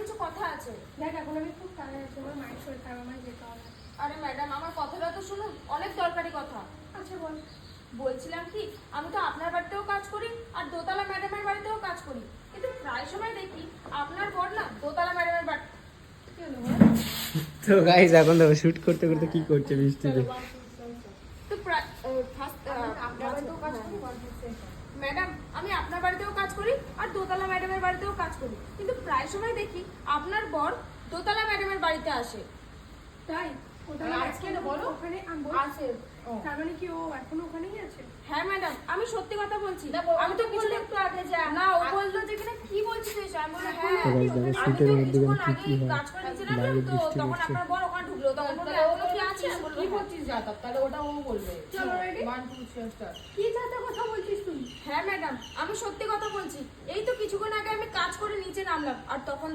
কিছু কথা আছে। দেখ এখন আমি খুব কাজে আছি, আমার মায়ের শরীর খারাপ, আমার যেতে হবে। আরে ম্যাডাম আমার কথাটা তো শুনুন, অনেক দরকারি কথা। আচ্ছা বল। বলছিলাম কি, আমি তো আপনার বাড়িতেও কাজ করি আর দোতলা ম্যাডামের বাড়িতেও কাজ করি, কিন্তু প্রায় সময় দেখি আপনার বর না দোতলা ম্যাডামের বাড়ি। কি হলো বল? তো গাইস এখন দেখো শুট করতে করতে কি করছে বৃষ্টিতে। তো আপনার বাড়িতেও কাজ করি ম্যাডাম, আমি আপনার বাড়িতেও কাজ করি আর দোতলা ম্যাডামের বাড়িতেও কাজ করি, কিন্তু প্রায় সময় দেখি আপনার বর দোতলা ম্যাডামের বাড়িতে আসে। তাই আর আজকে না বলো? ওখানে আছে। তার মানে কি ও এখনো ওখানেই আছে? হ্যাঁ ম্যাডাম, আমি সত্যি কথা বলছি। আমি তো কিছু একটু আগে না, ও বললো যে কিনা কি বলছিস এসে, আমি বললাম হ্যাঁ তো guys দেখো আমি তো শুটের মধ্যে কিছুক্ষণ কি কি আগেই হয়, কাজ করে নিয়েছিলাম, বাইরে তো বৃষ্টি তখন পড়ছে। আপনার বর ওখানে ঢুকলো, তখন বললো এখনো কি আছে, আমি বললাম কি হ্যাঁ। করছিস যাতা, তাহলে ওটা ও বলবে। চলো ready? 1 2 3 স্টার্ট। কি যাতে কথা বলছিস তুই? হ্যাঁ ম্যাডাম, আমি সত্যি কথা বলছি। এই তো কিছুক্ষণ আগে আমি কাজ করে নিচে নামলাম আর তখন